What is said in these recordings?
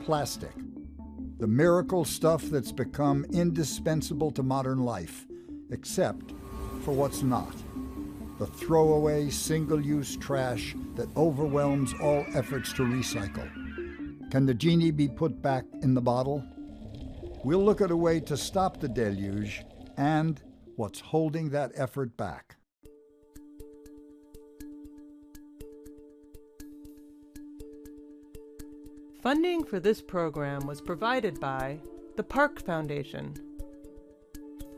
plastic. The miracle stuff that's become indispensable to modern life, except for what's not. The throwaway, single-use trash that overwhelms all efforts to recycle. Can the genie be put back in the bottle? We'll look at a way to stop the deluge and what's holding that effort back. Funding for this program was provided by the Park Foundation,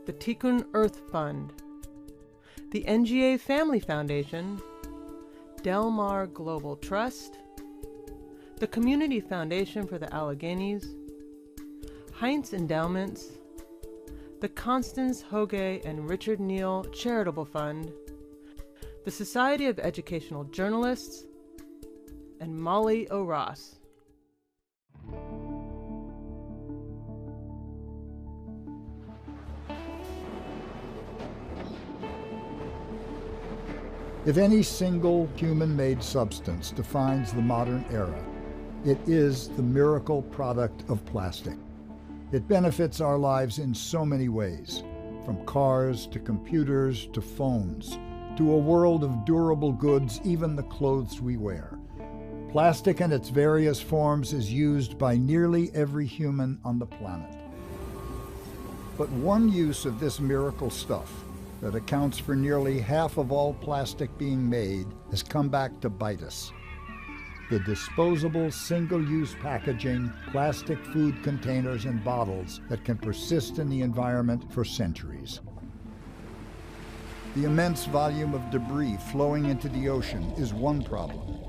the Tikkun Earth Fund, the NGA Family Foundation, Del Mar Global Trust, the Community Foundation for the Alleghenies, Heinz Endowments, the Constance Hoge and Richard Neal Charitable Fund, the Society of Educational Journalists, and Molly O'Ross. If any single human-made substance defines the modern era, it is the miracle product of plastic. It benefits our lives in so many ways, from cars to computers to phones, to a world of durable goods, even the clothes we wear. Plastic in its various forms is used by nearly every human on the planet. But one use of this miracle stuff that accounts for nearly half of all plastic being made has come back to bite us. The disposable, single-use packaging, plastic food containers and bottles that can persist in the environment for centuries. The immense volume of debris flowing into the ocean is one problem.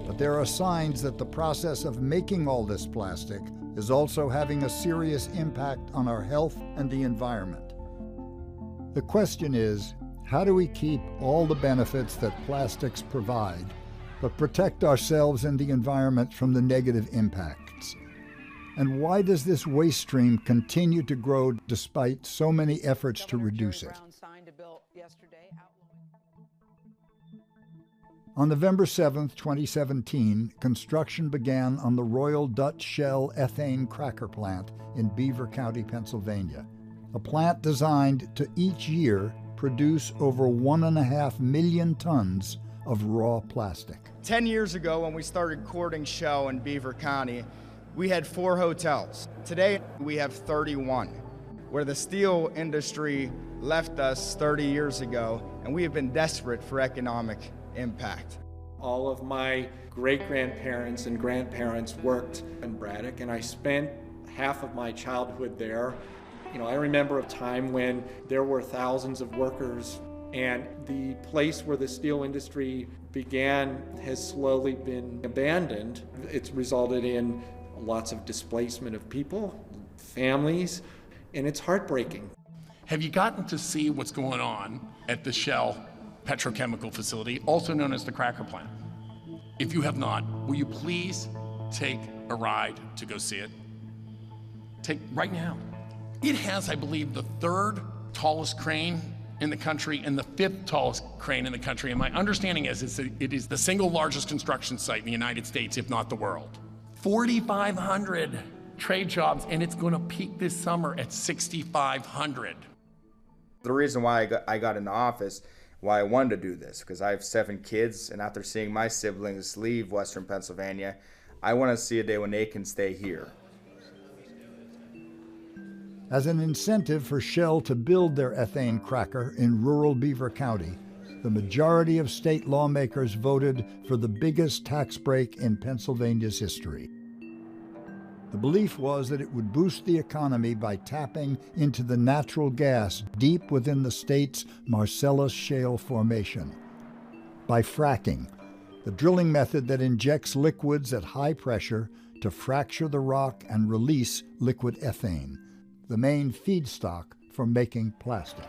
But there are signs that the process of making all this plastic is also having a serious impact on our health and the environment. The question is, how do we keep all the benefits that plastics provide, but protect ourselves and the environment from the negative impacts? And why does this waste stream continue to grow despite so many efforts to reduce it? On November 7, 2017, construction began on the Royal Dutch Shell ethane cracker plant in Beaver County, Pennsylvania. A plant designed to each year produce over 1.5 million tons of raw plastic. 10 years ago, when we started courting Shell in Beaver County, we had 4 hotels. Today, we have 31. Where the steel industry left us 30 years ago, and we have been desperate for economic impact. All of my great-grandparents and grandparents worked in Braddock, and I spent half of my childhood there. I remember a time when there were thousands of workers, and the place where the steel industry began has slowly been abandoned. It's resulted in lots of displacement of people, families, and it's heartbreaking. Have you gotten to see what's going on at the Shell petrochemical facility, also known as the cracker plant? If you have not, will you please take a ride to go see it? Take right now. It has, I believe, the 3rd tallest crane in the country and the 5th tallest crane in the country. And my understanding is it is the single largest construction site in the United States, if not the world. 4,500 trade jobs, and it's going to peak this summer at 6,500. The reason why I got into office, why I wanted to do this, because I have 7 kids, and after seeing my siblings leave Western Pennsylvania, I want to see a day when they can stay here. As an incentive for Shell to build their ethane cracker in rural Beaver County, the majority of state lawmakers voted for the biggest tax break in Pennsylvania's history. The belief was that it would boost the economy by tapping into the natural gas deep within the state's Marcellus Shale formation. By fracking, the drilling method that injects liquids at high pressure to fracture the rock and release liquid ethane, the main feedstock for making plastic.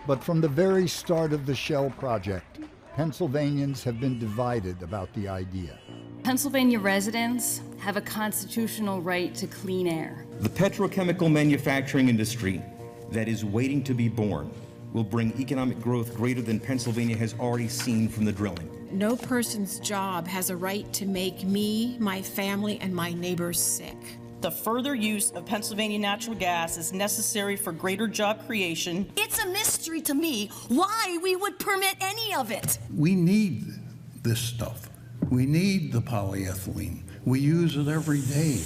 But from the very start of the Shell project, Pennsylvanians have been divided about the idea. Pennsylvania residents have a constitutional right to clean air. The petrochemical manufacturing industry that is waiting to be born will bring economic growth greater than Pennsylvania has already seen from the drilling. No person's job has a right to make me, my family, and my neighbors sick. The further use of Pennsylvania natural gas is necessary for greater job creation. It's a mystery to me why we would permit any of it. We need this stuff. We need the polyethylene. We use it every day.